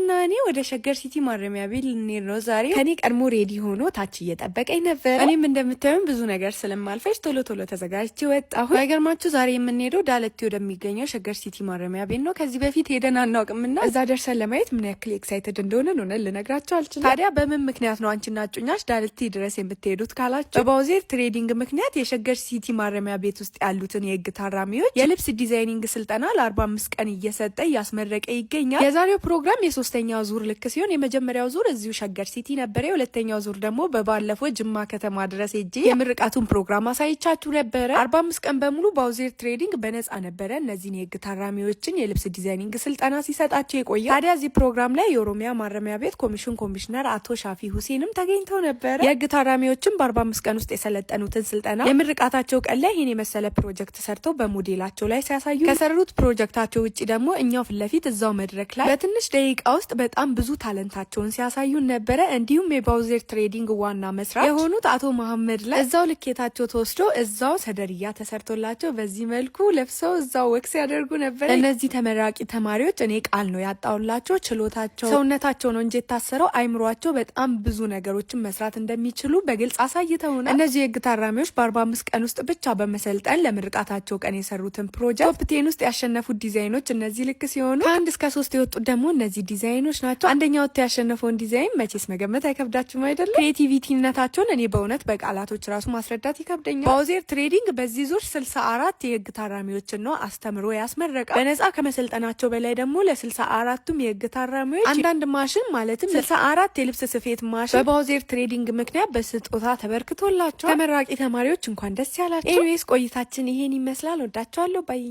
ዳኒና እኔ ወደ ሸገር ሲቲ ማረሚያ ቤት ልንሄድ ነው ዛሬ። ከኔ ቀድሞ ሬዲ ሆኖ ታች እየጠበቀኝ ነበር። እኔም እንደምታዩም ብዙ ነገር ስለማልፈጅ ቶሎ ተዘጋጅቼ ወጣሁ። ባይገርማችሁ ዛሬ የምንሄደው ዳለቲ ወደሚገኘው ሸገር ሲቲ ማረሚያ ቤት ነው። ከዚህ በፊት ሄደን አናውቅምና እዛ ደርሰን ለማየት ምን ያክል ኤክሳይትድ እንደሆነ ነው ልነግራችሁ አልችልም። ታዲያ በምን ምክንያት ነው አንቺና እጩኛሽ ዳለቲ ድረስ የምትሄዱት ካላችሁ በባውዜር ትሬዲንግ ምክንያት የሸገር ሲቲ ማረሚያ ቤት ውስጥ ያሉትን የህግ ታራሚዎች የልብስ ዲዛይኒንግ ስልጠና ለ45 ቀን እየሰጠ እያስመረቀ ይገኛል። የዛሬው ፕሮግራም የሶስተኛው ዙር ልክ ሲሆን የመጀመሪያው ዙር እዚሁ ሸገር ሲቲ ነበር። የሁለተኛው ዙር ደግሞ በባለፈው ጅማ ከተማ ድረስ ሄጄ የምርቃቱን ፕሮግራም አሳይቻችሁ ነበር። 45 ቀን በሙሉ ባውዜር ትሬዲንግ በነፃ ነበረ እነዚህን የህግ ታራሚዎችን የልብስ ዲዛይኒንግ ስልጠና ሲሰጣቸው የቆየ። ታዲያ እዚህ ፕሮግራም ላይ የኦሮሚያ ማረሚያ ቤት ኮሚሽን ኮሚሽነር አቶ ሻፊ ሁሴንም ተገኝተው ነበረ። የህግ ታራሚዎችን በ45 ቀን ውስጥ የሰለጠኑትን ስልጠና የምርቃታቸው ቀን ላይ ይህን የመሰለ ፕሮጀክት ሰርተው በሞዴላቸው ላይ ሲያሳዩ ከሰሩት ፕሮጀክታቸው ውጭ ደግሞ እኛው ፊት ለፊት እዛው መድረክ ላይ በትንሽ ደቂቃ ውስጥ በጣም ብዙ ታለንታቸውን ሲያሳዩን ነበረ። እንዲሁም የባውዜር ትሬዲንግ ዋና መስራች የሆኑት አቶ መሐመድ ላይ እዛው ልኬታቸው ተወስዶ እዛው ሰደርያ ተሰርቶላቸው በዚህ መልኩ ለብሰው እዛው ወክስ ያደርጉ ነበር። እነዚህ ተመራቂ ተማሪዎች እኔ ቃል ነው ያጣውላቸው። ችሎታቸው ሰውነታቸው ነው እንጂ የታሰረው አይምሯቸው በጣም ብዙ ነገሮችን መስራት እንደሚችሉ በግልጽ አሳይተውናል። እነዚህ የህግ ታራሚዎች በ45 ቀን ውስጥ ብቻ በመሰልጠን ለምርቃታቸው ቀን የሰሩትን ፕሮጀክት ቶፕ 10 ውስጥ ያሸነፉት ዲዛይኖች እነዚህ ልክ ሲሆኑ ከ1 እስከ 3 የወጡት ደግሞ እነዚህ ዲዛይኖች ናቸው። አንደኛው ያሸነፈውን ዲዛይን መቼስ መገመት አይከብዳችሁም አይደለም? ክሬቲቪቲነታቸውን እኔ በእውነት በቃላቶች ራሱ ማስረዳት ይከብደኛል። ባውዜር ትሬዲንግ በዚህ ዙር 64 የህግ ታራሚዎችን ነው አስተምሮ ያስመረቀ። በነፃ ከመሰልጠናቸው በላይ ደግሞ ለ64ቱም የህግ ታራሚዎች አንዳንድ ማሽን ማለትም 64 የልብስ ስፌት ማሽን በባውዜር ትሬዲንግ ምክንያት በስጦታ ተበርክቶላቸው ተመራቂ ተማሪዎች እንኳን ደስ ያላቸው። ኤኒዌይስ ቆይታችን ይሄን ይመስላል። ወዳቸዋለሁ ባይ